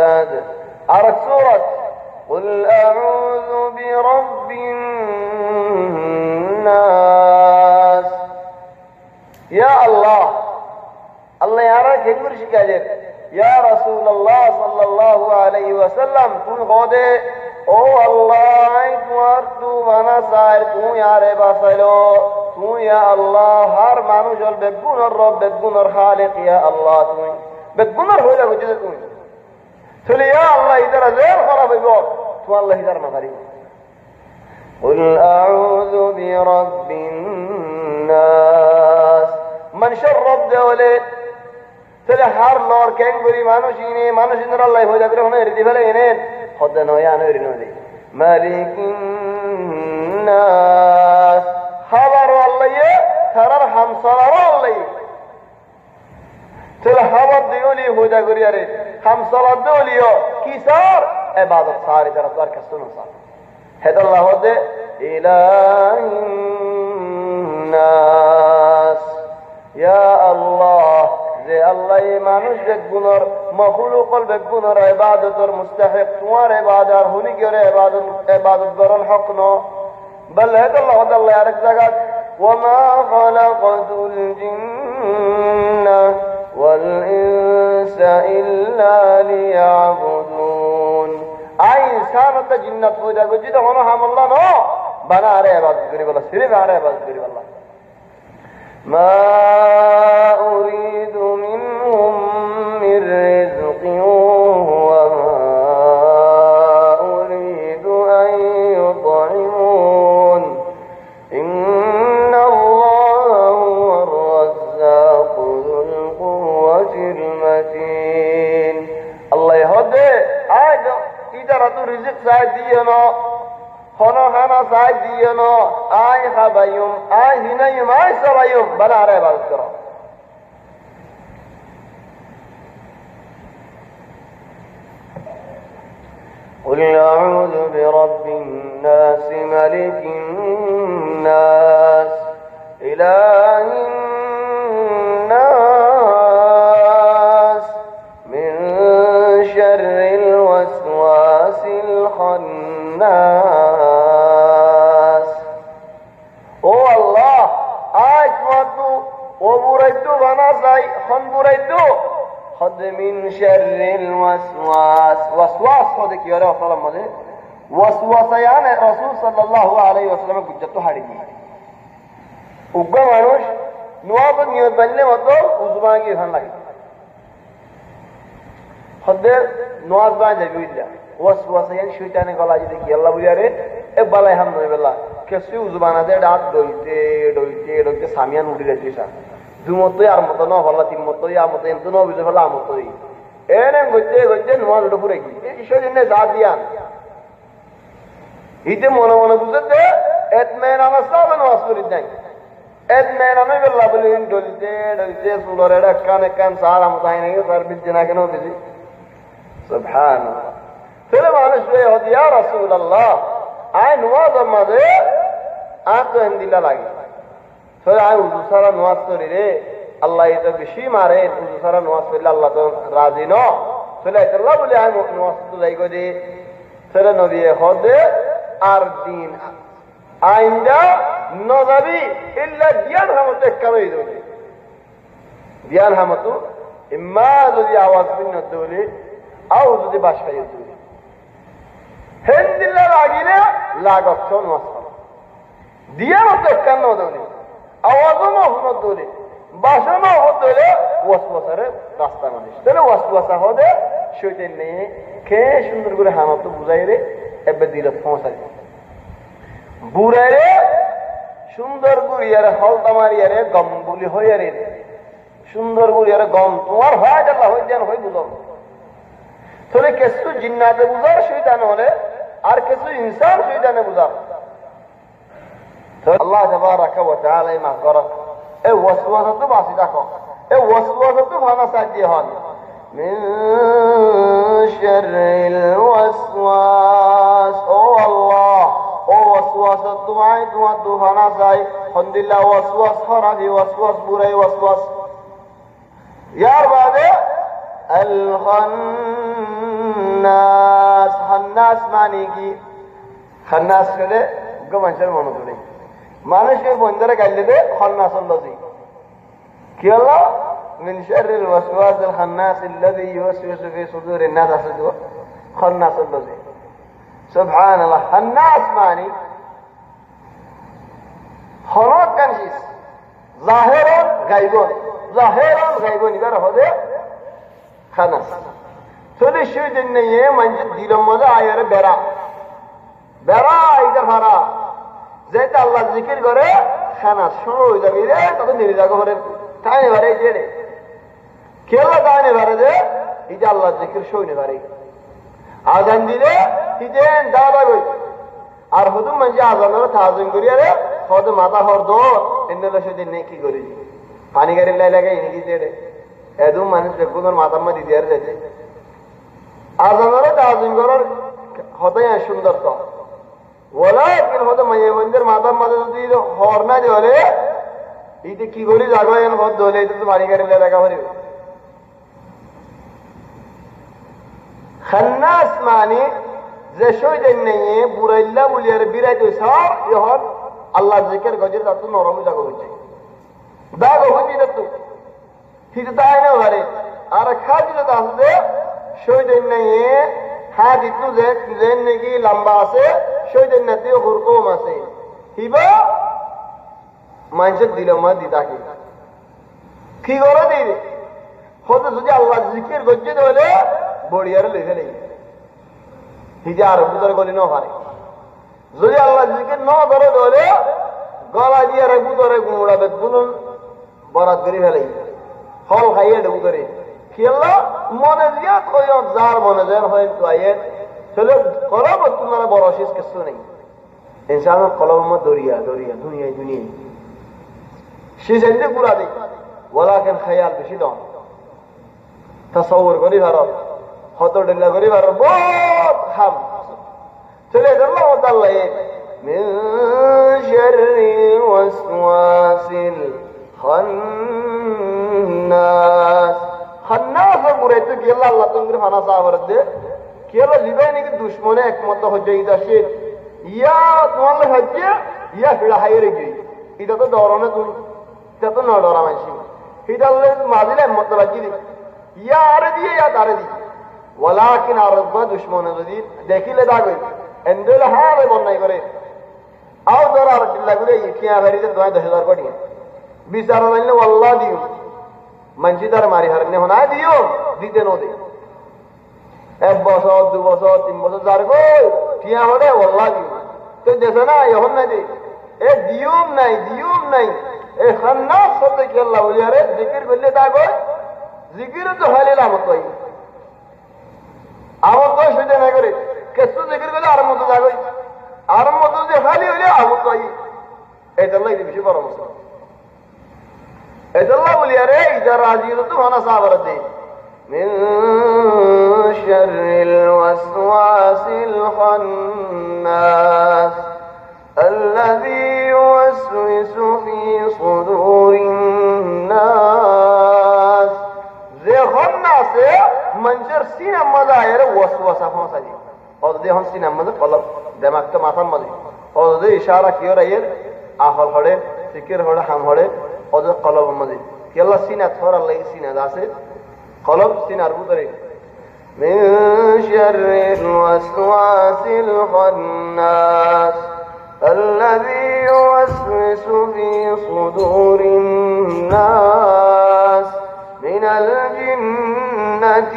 فسد. আর সূরা قل أعوذ برب الناس. يا الله الله يارا كيفر شكايت يا رسول الله صلى الله عليه وسلم تم غودے او اللہ تمہار تو وانا سائر تو یارے باسلو تو یا اللہ ہر مانوش ال بگون الرب بگون الخالق یا اللہ تو بگون ہو جا وجد تو تھلی یا اللہ ادھر زیر خراب ہو تو اللہ ادھر مغری. قل اعوذ برب الناس من شر رب دولے تھلی ہر لور کینگ بری مانوشینے مانوشیندر اللہ ہو جا کرے ہونے ردی بھلے انہیں خود نویا نورینو دی. مالک الناس خبر والله ترى همسر والله تل خبر دیولی ہودا گریارے همسر دولیو کیسار عبادت ساری طرف دار کسونو سار هد الله ده اله الناس يا الله যে আল্লাহ মানুষ বেগুনার মখলুক বেগুনার ইবাদতের মুস্তাহিক তোমার ইবাদত হুনি করে ইবাদত করার হক ন বল হে আল্লাহ আল্লাহ আরেক জায়গা ওমা খালাকাতুল জিন্না ওয়াল ইনসা ইল্লা লিয়াবুদুন. আই ইনসান তে জিন্নাত পয়দা করছি তো হনো হাম আল্লাহ ন বানা আরে ইবাদত করি বলা সিরে আরে ইবাদত করি বলা. ما أريد منهم من رزق وما أريد أن يطعمون إن الله هو الرزاق ذو القوة المتين. الله يهدي آج إذا تو رزق سعدينا خنا خنا سعد دینا آی خبایم آی هنایم آی سرایم بنا رای باز کرو. قل أعوذ برب الناس ملك الناس إله الناس من شر الوسواس الخناس. ও আল্লাহ আজ মাতু ও বুরাইতো বানা চাই খন বুরাইতো খদ মিন শাররিল ওয়াসওয়াস. ওয়াসওয়াস খদ কি আরে আসসালাম মানে ওয়াসওয়াসা মানে রাসূল সাল্লাল্লাহু আলাইহি ওয়াসাল্লাম গুজতো হাড়ি দি উগ্র মানুষ নোয়াব নিয়ত বানলে মতো উজমা কি খান লাগে খদ নোয়াজ বা যাবিল্লা ওয়াসওয়াসা মানে শয়তানে গলা যদি কি আল্লাহ বুঝারে এ বালাই হাম নয় বেলা কেসু জুবানা দে ডাত দইতে দইতে দইতে সামিয়ান উড়ি যাইছা দুমতই আর মত ন হলা তিন মতই আর মত এমতো ন বুঝে ফেলা আমতই এনে গইতে গইতে নোয়াজ উঠে পুরে কি এই বিষয় জন্য যা দিয়ান ইতে মনে মনে বুঝতে এতমেন আমার সব নোয়াজ করি নাই এতমেন আমি বেলা বলি দইতে দইতে সুলরে কানে কান সারা মতাই নাই সার বিজ না কেন দিছি সুবহানাল্লাহ. ফেলে মানুষ রে ইয়া রাসূলুল্লাহ আয় নোয়াজের মাঝে আর তো হিন্দিলা লাগে ফলে আয় উজু সারা নোয়াজ করি রে আল্লাহ এটা বেশি মারে উজু সারা নোয়াজ করলে আল্লাহ তো রাজি ন ফলে আল্লাহ বলে আয় নোয়াজ তো যাই করে ফেলে নবী হদে আর দিন আইন্দা নজাবি ইল্লা জ্ঞান হামতে কামাই দেবে জ্ঞান হামতো ইম্মা যদি আওয়াজ ভিন্ন দেবে আও যদি বাসায় দেবে হেন্দিল্লা লাগিলে লাগছ নোয়াজ করা দিয়া মতো কেন দৌড়ে আওয়াজও না হুনত দৌড়ে বাসনা হতে ওয়াসওয়াসারে রাস্তা মানুষ তাহলে ওয়াসওয়াসা হদে শয়তান নেই খেয়ে সুন্দর করে হামতো বুঝাই রে এবে দিলে পৌঁছাই বুড়াই রে সুন্দর গুড়িয়ারে হলতা মারিয়ারে গম বুলি হইয়ারে সুন্দর গুড়িয়ারে গম তোমার হয় আল্লাহ হয়ে যান হয়ে বুঝো তাহলে কিছু জিন্নাতে বুঝার শয়তান হলে আর কিছু ইনসান শয়তানে বুঝার আল্লাহ তাবারাকা ওয়া তাআলা মা করে এই ওয়াসওয়াসা তো বাসি দেখো এই ওয়াসওয়াসা তো ভানা সাজিয়ে হন মিন শাররিল ওয়াসওয়াস. ও আল্লাহ ও ওয়াসওয়াসা তোমায় তোমার দুহানা চাই হন্দিল্লা ওয়াসওয়াস খরাবি ওয়াসওয়াস বুরাই ওয়াসওয়াস ইয়ার বাদে আল খান্নাস খান্নাস খান্নাস মানে কি খান্নাস হলে মানুষের মনে পড়ে মানুষকে বন্ধুরা গাইলে দে খান্নাস লজি কি হলো من شر الوسواس الخناس الذي يوسوس في صدور الناس أصدقوا خناس اللذي سبحان الله خناس معني خلوط كنشيس ظاهرا غيبون ظاهرا غيبون يبقى هذا خناس تولي شو جنيه منجد ديلم ماذا آيار برا برا إذا فرا زيت الله ذكر करे خناس شنو إذا بيره تقول نريد أقول تاني بره جيره কেলা দানে পারে যে ইজা আল্লাহ জিকির শুনে পারে আজান দিলে হিজেন দাদা কই আর হুদুম মানে আজানের তাজিম করি আরে হদ মাথা হর দো এন্ডলে সেদিন নেকি করি পানি গাড়ি লাই লাগে ইনি দিতে এদুম মানুষ বেগুনের মাথা মধ্যে দিয়ে যাচ্ছে আজানের তাজিম করার হদাই সুন্দর তো ওলা কি হদ মায়ে মন্দির মাথা মধ্যে যদি হর না জলে ইতে কি করি জাগো এন হদ দলে তো পানি গাড়ি লাই লাগা হরি খান্নাস মানে যে সইদেন নেই বুড়াইল্লা বলিয়ার বিরাই তো সার এখন আল্লাহ জিকির গজের তাতো নরম জাগো হইছে দাগ হইছে তো ঠিক তাই না ঘরে আর খাজিল তো আছে সইদেন নেই হ্যাঁ দিতু যে জেন নাকি লম্বা আছে সইদেন নাতে হুরকম আছে হিবা মানুষের দিলে মা দিতা কি করে দিবে হতে যদি আল্লাহ জিকির গজে হলে বড়িয়ার লেগে নেই হিজা আর বুতরে গলি ন পারে যদি আল্লাহ জিকির ন ধরে ধরে গলা দিয়ে রে বুতরে গুঁড়া বেগুন বরাত করে ফেলে ফল খাইয়ে ডুবু করে খেলা মনে দিয়া কই যার মনে যেন হয় তো আইয়ে চলে কলম তোমার বড় শেষ কিছু নেই ইনসানের কলম দরিয়া দরিয়া দুনিয়ায় দুনিয়ায় সে জানতে পুরা দেয় ওয়ালাকিন খেয়াল বেশি দাও তাসাউর করি ভারত হত ডেলা করি ভারত বহুত খাম চলে আল্লাহ তাআলা মিন শাররি ওয়াসওয়াসিল খান্নাস খান্নাস পুরে তো কি আল্লাহ তুমি ফানা সাবর দে কি হলো লিবে নাকি দুশমনে একমত হয়ে যাইতাছে ইয়া তোমার হজ্জে ইয়া ফিরা হাইরে গই এটা তো ডরনে তুমি এটা তো না ডরা মানছি এটা মাজিলে একমত লাগি দি ইয়া আরে দিয়ে ইয়া তারে দি ওয়ালাকিন আরবা দুশমনে যদি দেখিলে দাগই এন্ডেল হারে বন্যাই করে আও ধরা আর দিল্লা করে ইটিয়া বাড়িতে 10,000 কোটি বিচার হইলে আল্লাহ দিও মানছি তার মারি হারনে হনা দিও দিতে ন দে এক বছর দু বছর তিন বছর যার গো টিয়া হলে আল্লাহ দিও তো দেশে না এখন না দে এ দিউম নাই এ খান্নাস সত্যি কি আল্লাহ বলি আরে জিকির করলে দাগো জিকির তো হালে লামত হই আমার তো সেটা না করে কেসু জিকির করলে আর মতো দাগই আর মতো যে খালি হইলে আমত হই এটা লাই বেশি পরামর্শ এজল্লাহ বলি আরে ইজা রাজি তো মানা সাবর দে মিন শাররিল ওয়াসওয়াসিল খান্নাস الذي يوسوس في صدور الناس যে খান্নাসে মঞ্জর সিনা মজায়ের ওয়াসওয়াসা ফসাজি और दे हम सिना मदद कलम दिमाग तो माथा मदद और दे इशारा कियो रे आखल हड़े जिकिर हड़े हम हड़े और कलम मदद केला सिना थोड़ा लई सिना दासे कलम सिना रबू करे من شر الوسواس الخناس الذي يوسوس في صدور الناس من الجنة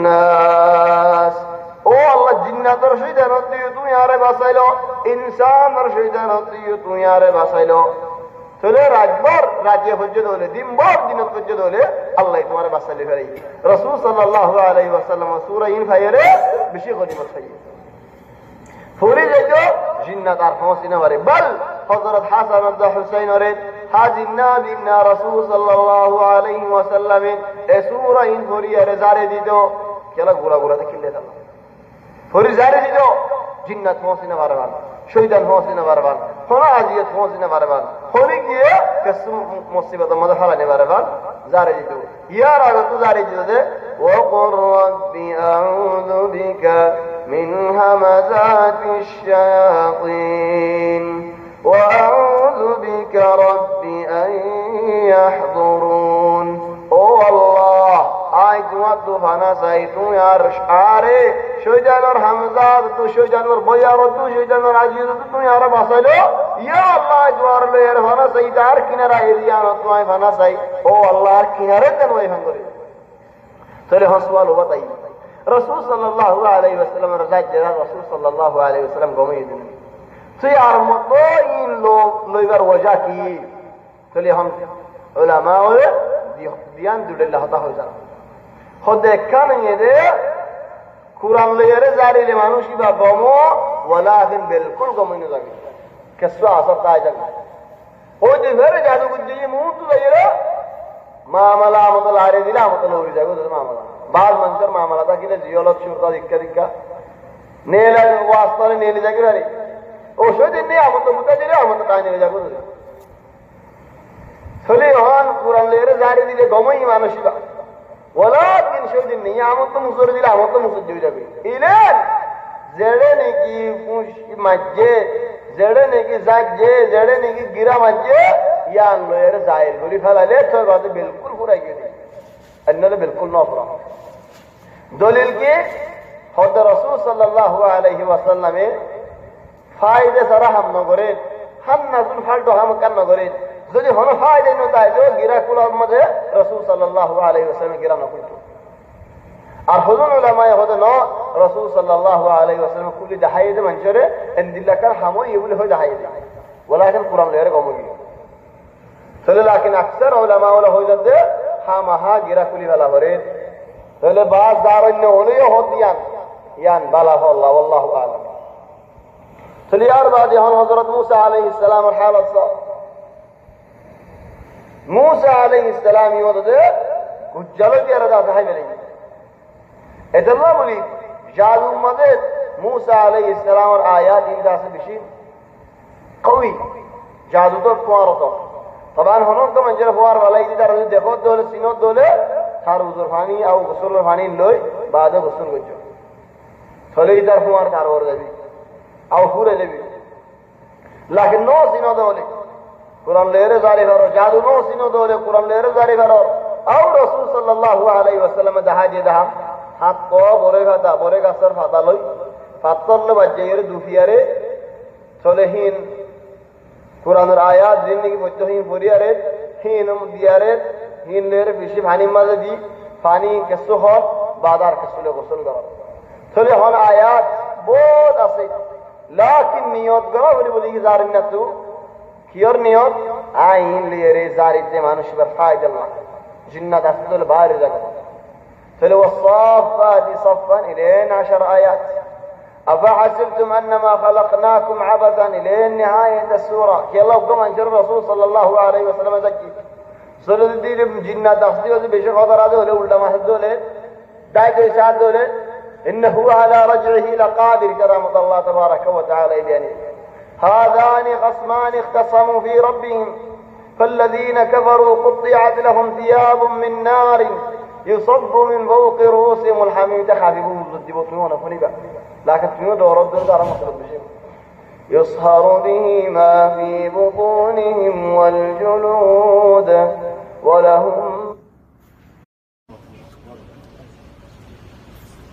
والناس او الله جنات اور شیطانات دی تو یارے باسایلو انسان اور شیطانات دی تو یارے باسایلو চলে রাতভর রাতে হজ্জত হলে দিনভর দিনত হজ্জত হলে আল্লাহ তোমার বাঁচালে ফেলে রাসূল সাল্লাল্লাহু আলাইহি ওয়াসাল্লাম সূরা ইনফায়ারে বেশি গনিমত খাইয়ে ফুরি যাইতো জিন্নাত আর ফসিনা মারে বল হযরত হাসান ও হুসাইন ওরে হাজিনা বিনা রাসূল সাল্লাল্লাহু আলাইহি ওয়াসাল্লাম এ সূরা ইনফায়ারে জারে দিতো কেলা গোলা গোলাতে খিলে দাও ফুরি জারে দিতো জিন্নাত ফসিনা মারবান শয়তান ফসিনা মারবান কোন আজিয়ত ফসিনা মারবান হলি গিয়ে কসম মুসিবত মদহালা নে মারবান জারে দিতো ইয়ার আগে তো জারি দিতে وقل رب أعوذ بك من همزات الشياطين وأعوذ بك رب أن يحضرون ও আল্লাহ আই তোমার তুফানা চাই তুমি আর আরে শয়তানের হামজাত তো শয়তানের বয়ার তো শয়তানের আজিজ তো তুমি আর বাঁচাইলো ইয়া আল্লাহ তোমার লয়ের ফানা চাই তার কিনারা এরিয়া না তোমায় ফানা চাই ও আল্লাহ আর কিনারে দেন ওই ভাঙ করে তাহলে হসওয়াল ও তাই রাসূল সাল্লাল্লাহু আলাইহি ওয়াসাল্লামের জায়গা রাসূল সাল্লাল্লাহু আলাইহি ওয়াসাল্লাম ঘুমিয়ে দিলেন তুই আর মত ইন লোক লইবার ওজা কি তাহলে हम উলামা ওরে ধ্যান দিলে হতা হয়ে যায় খোদে কানে দে কুরআন লইরে জারিলে মানুষই বা গমো ওয়ালাকিন বিলকুল গমনে যাবে কেসু আসর তাই যাবে ওই যে ঘরে জাদু বুদ্ধি মুহ তো লইরে মামলা আমতল আরে দিলা আমতল উড়ি যাবে তো মামলা বাল মঞ্জর মামলা তা কিলে জিওলত শুরতা দিক্কা নেলা ওয়াস্তরে নেলি যাবে রে ও সদিন নে আমতল মুতা দিলে আমতল তাই নেলে যাবে চলে হন কুরআন লইরে জারি দিলে গমই মানুষই বা ওয়ালাকিন সদিন নে আমতল মুসর দিলে আমতল মুসর যাবে ইলেন জেড়ে নাকি মাজ্জে জেড়ে নাকি জাজ্জে জেড়ে নাকি গিরা মাজ্জে ইয়ান লয়ের জায়ের গরি ফেলালে তো বাদ বিলকুল পুরাই গেছে अन्नले बिल्कुल न पुरा दलील की हद रसूल सल्लल्लाहु अलैहि वसल्लम फायदे सारा हम न करे हम नजुल फाल्टो हम कान न करे যদি হন ফায়দা ন তাই তো গিরা কুলার মধ্যে রাসূল সাল্লাল্লাহু আলাইহি ওয়াসাল্লাম গিরা ন কইতো আর হুজুর উলামায়ে হদ ন রাসূল সাল্লাল্লাহু আলাইহি ওয়াসাল্লাম কুলি দাহাইদে মঞ্জরে এন্দিল্লাকার হামো ইবুল হয় দাহাইদে ওয়ালাকিন কুরআন লেরে গমগি চলে লাকিন আকসার উলামা ওলা হই যাতে হামাহা গিরা কুলি वाला হরে তাহলে বাস দারন্য হলেও হদিয়ান ইয়ান বালা আল্লাহ আল্লাহু আলাম চলে আর বাদে হন হযরত মুসা আলাইহিস সালামের হালত मूसा अलैहिस्सलाम योदे गुज्जल के रदा है मिली इतना बोली जादू मदद मूसा अलैहिस्सलाम और आयात इनका से बिशी कवी जादू तो कुआर तो तबान होनो तो मंजर हुआर वाला इधर देखो दोले सिनो दोले थार उजर फानी और गुसल फानी लोई बाद गुसल गुजो थले इधर हुआर थार और देवी और पूरे देवी लेकिन नो सिनो दोले कुरान लेरे जारी करो जादू नो सिनो दोले कुरान लेरे जारी करो और रसूल सल्लल्लाहु अलैहि वसल्लम दहाजे दहा हाथ को बोरे का सर फाता लई फातल बजेर दुफियारे चलेहीन कुरान आयात जिंदगी बच्चोहीन पुरियारे हीन दियारे हीन लेरे बिशी पानी मजे दी पानी केसो हो बादार केसुले गोसल करो चले हन आयात बहुत আছে लेकिन नियत करो বলি কি জারেন না তু কিয়র নিয়ত আইন লিয়ে জারিতে মানুষ বা ফায়দা না জিন্নাত আসল বাইরে যাবে তাহলে والصافات صفا الى 10 ايات افحسبتم انما خلقناكم عبثا الى نهايه السوره يلا قام انجر الرسول صلى الله عليه وسلم زكي سوره دي জিন্নাত আসলে বেশি কথা রাজে হলে উল্টা মাসে দলে দায় করে সাথ দলে انه على رجعه لقادر كرامه الله تبارك وتعالى يعني هذان خصمان اختصموا في ربهم فالذين كفروا قطعت لهم ثياب من نار يصب من فوق رؤوسهم الحميم تخافون ضد بطنهم فنبا لكن تنو دورد دار مصرف بشيء يصهر به ما في بطونهم والجلود ولهم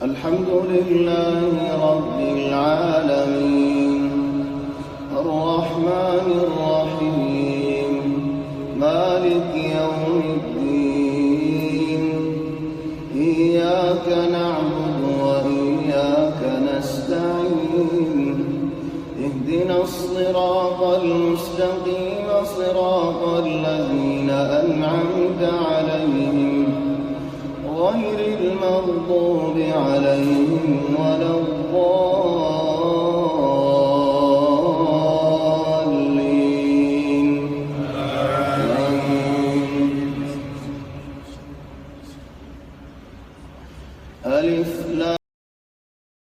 الحمد لله رب العالمين الرحمن الرحيم مالك يوم الدين إياك نعبد وإياك نستعين اهدنا الصراط المستقيم صراط الذين أنعمت عليهم غير المغضوب عليهم ولا الضالين